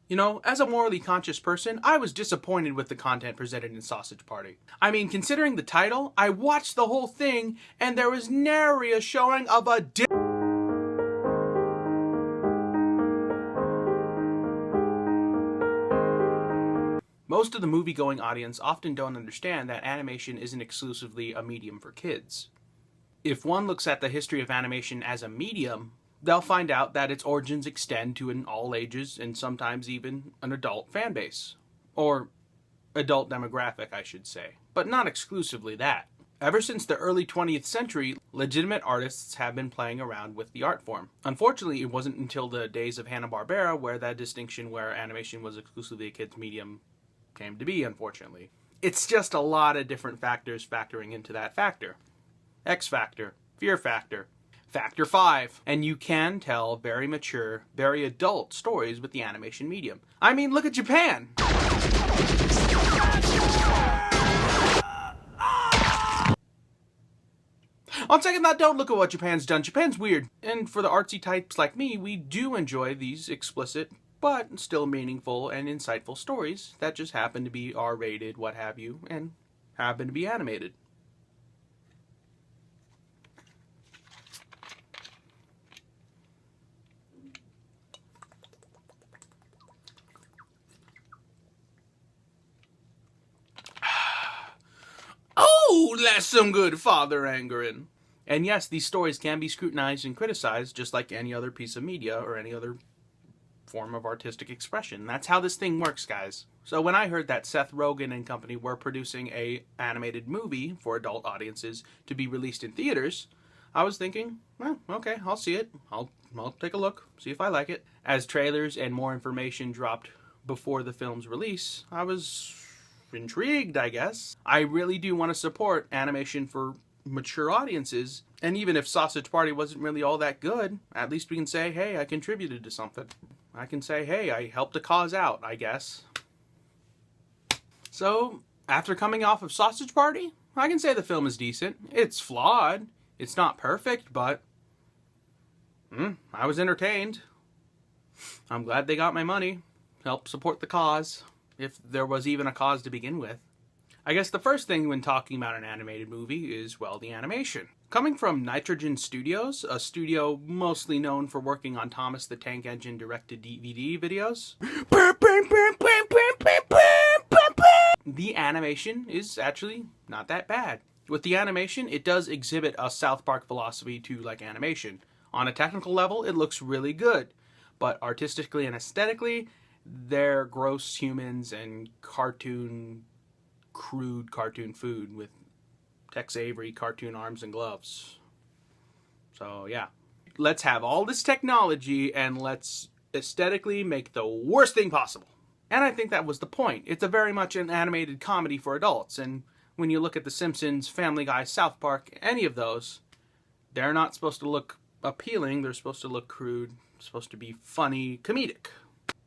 You know, as a morally conscious person, I was disappointed with the content presented in Sausage Party. I mean, considering the title, I watched the whole thing, and there was nary a showing of a dick. Most of the movie-going audience often don't understand that animation isn't exclusively a medium for kids. If one looks at the history of animation as a medium, they'll find out that its origins extend to an all ages and sometimes even an adult fan base. Or adult demographic, I should say. But not exclusively that. Ever since the early 20th century, legitimate artists have been playing around with the art form. Unfortunately, it wasn't until the days of Hanna-Barbera where that distinction where animation was exclusively a kid's medium came to be, unfortunately. It's just a lot of different factors factoring into that factor. X factor, fear factor, factor 5, and you can tell very mature, very adult stories with the animation medium. I mean, look at Japan! On second thought, don't look at what Japan's done. Japan's weird. And for the artsy types like me, we do enjoy these explicit, but still meaningful and insightful stories that just happen to be R-rated, what have you, and happen to be animated. Oh, that's some good father angering. And yes, these stories can be scrutinized and criticized just like any other piece of media or any other form of artistic expression. That's how this thing works, guys. So when I heard that Seth Rogen and company were producing a animated movie for adult audiences to be released in theaters, I was thinking, well, okay, I'll see it. I'll take a look, see if I like it. As trailers and more information dropped before the film's release, I was intrigued, I guess. I really do want to support animation for mature audiences, and even if Sausage Party wasn't really all that good, at least we can say, hey, I contributed to something. I can say, hey, I helped a cause out, I guess. So, after coming off of Sausage Party, I can say the film is decent. It's flawed. It's not perfect, but I was entertained. I'm glad they got my money. Helped support the cause, if there was even a cause to begin with. I guess the first thing when talking about an animated movie is, well, the animation. Coming from Nitrogen Studios, a studio mostly known for working on Thomas the Tank Engine direct-to-DVD videos, the animation is actually not that bad. With the animation, it does exhibit a South Park philosophy to, like, animation. On a technical level, it looks really good, but artistically and aesthetically, they're gross humans and crude cartoon food with Tex Avery cartoon arms and gloves. So yeah, let's have all this technology and let's aesthetically make the worst thing possible. And I think that was the point. It's a very much an animated comedy for adults, and when you look at The Simpsons, Family Guy, South Park, any of those, they're not supposed to look appealing, they're supposed to look crude, supposed to be funny, comedic.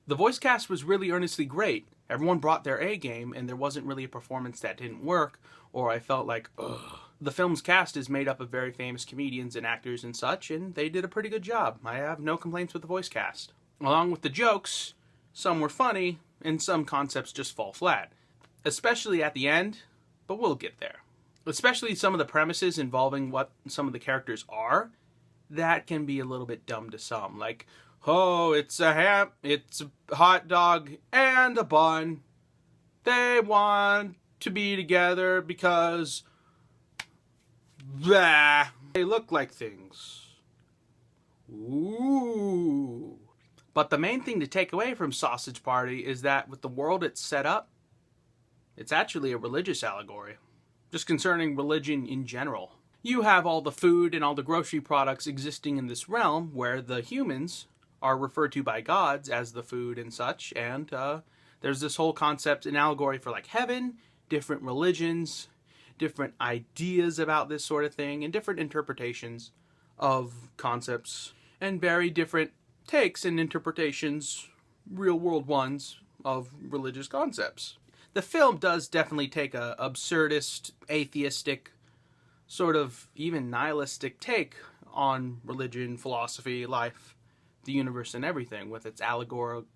The voice cast was really earnestly great. Everyone brought their A game, and there wasn't really a performance that didn't work, or I felt like, ugh. The film's cast is made up of very famous comedians and actors and such, and they did a pretty good job. I have no complaints with the voice cast. Along with the jokes, some were funny, and some concepts just fall flat. Especially at the end, but we'll get there. Especially some of the premises involving what some of the characters are, that can be a little bit dumb to some. Like, oh, it's a hot dog and a bun. They want to be together because blah, they look like things. Ooh. But the main thing to take away from Sausage Party is that with the world it's set up, it's actually a religious allegory. Just concerning religion in general. You have all the food and all the grocery products existing in this realm where the humans are referred to by gods as the food and such, and there's this whole concept, an allegory for like heaven, different religions, different ideas about this sort of thing, and different interpretations of concepts, and very different takes and interpretations, real world ones, of religious concepts. The film does definitely take a absurdist, atheistic, sort of even nihilistic take on religion, philosophy, life, the universe, and everything with its allegorical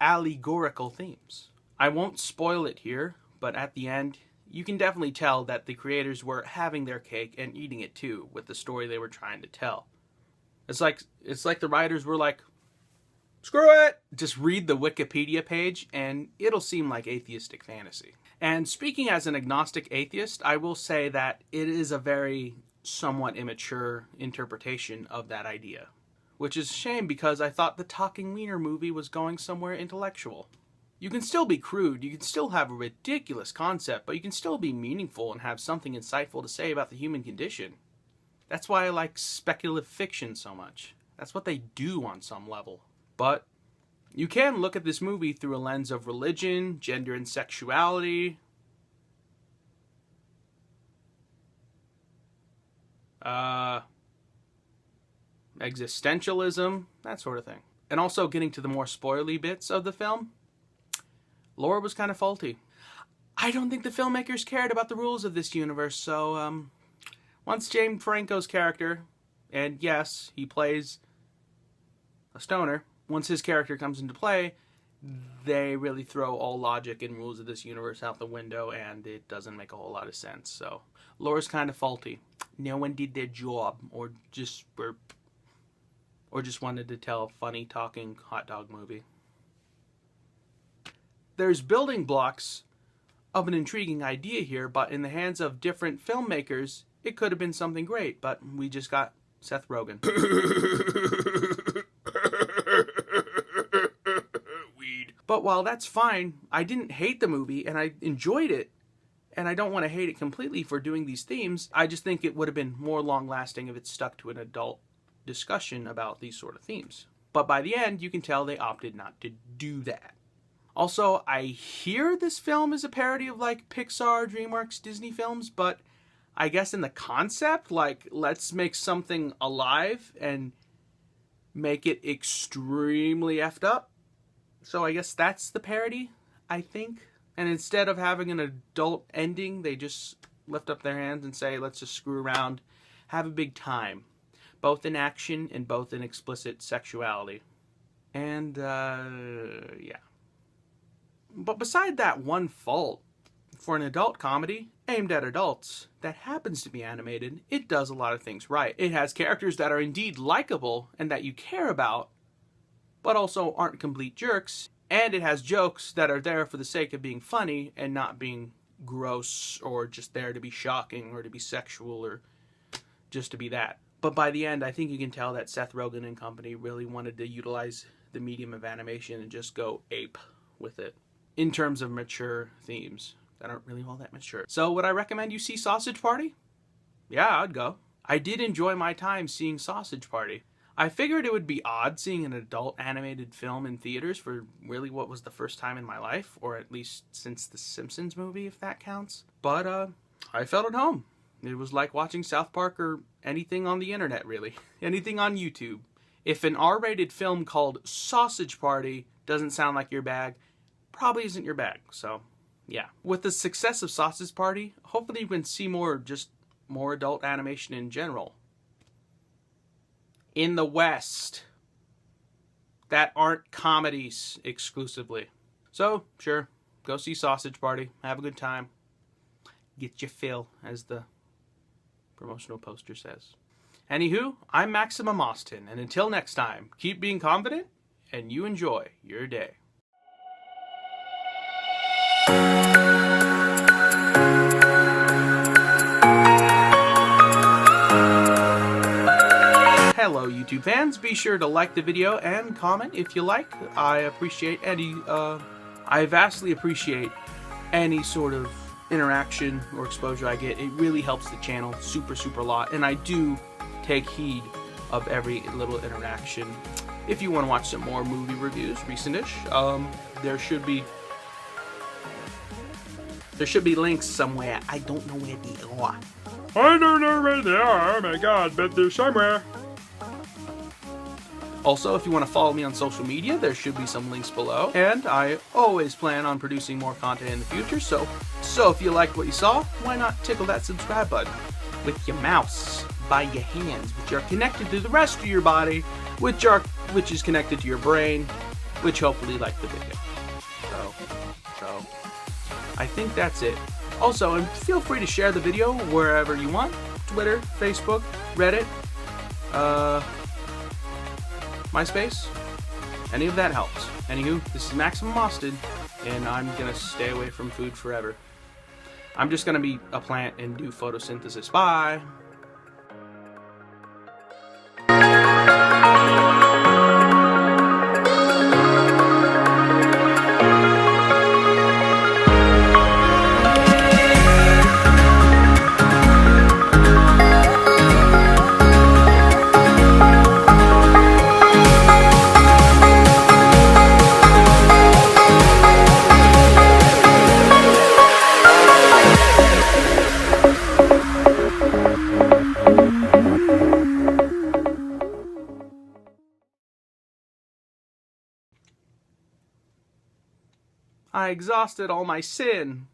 allegorical themes. I won't spoil it here, but at the end, you can definitely tell that the creators were having their cake and eating it too with the story they were trying to tell. It's like the writers were like, screw it! Just read the Wikipedia page and it'll seem like atheistic fantasy. And speaking as an agnostic atheist, I will say that it is a very somewhat immature interpretation of that idea. Which is a shame because I thought the Talking Wiener movie was going somewhere intellectual. You can still be crude, you can still have a ridiculous concept, but you can still be meaningful and have something insightful to say about the human condition. That's why I like speculative fiction so much. That's what they do on some level. But you can look at this movie through a lens of religion, gender and sexuality, existentialism, that sort of thing. And also getting to the more spoilery bits of the film, lore was kind of faulty. I don't think the filmmakers cared about the rules of this universe, so once James Franco's character, and yes, he plays a stoner, once his character comes into play, they really throw all logic and rules of this universe out the window, and it doesn't make a whole lot of sense. So, lore's kind of faulty. No one did their job, or just wanted to tell a funny talking hot dog movie. There's building blocks of an intriguing idea here, but in the hands of different filmmakers, it could have been something great, but we just got Seth Rogen. Weed. But while that's fine, I didn't hate the movie, and I enjoyed it, and I don't want to hate it completely for doing these themes. I just think it would have been more long-lasting if it stuck to an adult discussion about these sort of themes. But by the end, you can tell they opted not to do that. Also, I hear this film is a parody of like Pixar, DreamWorks, Disney films, but I guess in the concept, like, let's make something alive and make it extremely effed up. So I guess that's the parody, I think. And instead of having an adult ending, they just lift up their hands and say, let's just screw around, have a big time. Both in action and both in explicit sexuality. And, yeah. But beside that one fault, for an adult comedy aimed at adults that happens to be animated, it does a lot of things right. It has characters that are indeed likable and that you care about, but also aren't complete jerks. And it has jokes that are there for the sake of being funny and not being gross or just there to be shocking or to be sexual or just to be that. But by the end, I think you can tell that Seth Rogen and company really wanted to utilize the medium of animation and just go ape with it in terms of mature themes that aren't really all that mature. So would I recommend you see Sausage Party? Yeah, I'd go. I did enjoy my time seeing Sausage Party. I figured it would be odd seeing an adult animated film in theaters for really what was the first time in my life, or at least since The Simpsons movie, if that counts. But I felt at home. It was like watching South Park or anything on the internet, really. Anything on YouTube. If an R-rated film called Sausage Party doesn't sound like your bag, probably isn't your bag. So, yeah. With the success of Sausage Party, hopefully you can see more adult animation in general. In the West. That aren't comedies exclusively. So, sure, go see Sausage Party. Have a good time. Get your fill, as the promotional poster says. Anywho, I'm MaximumAustin, and until next time, keep being confident, and you enjoy your day. Hello YouTube fans, be sure to like the video and comment if you like. I vastly appreciate any sort of interaction or exposure I get. It really helps the channel super lot, and I do take heed of every little interaction. If you want to watch some more movie reviews, recent-ish, there should be links somewhere. I don't know where they are. I don't know where they are. Oh my god, but they're somewhere. Also, if you want to follow me on social media, there should be some links below. And I always plan on producing more content in the future, so if you liked what you saw, why not tickle that subscribe button with your mouse, by your hands, which are connected to the rest of your body, which is connected to your brain, which hopefully like the video. So I think that's it. Also, and feel free to share the video wherever you want. Twitter, Facebook, Reddit, MySpace. Any of that helps. Anywho, this is MaximumAustin, and I'm gonna stay away from food forever. I'm just gonna be a plant and do photosynthesis. Bye! I exhausted all my sin.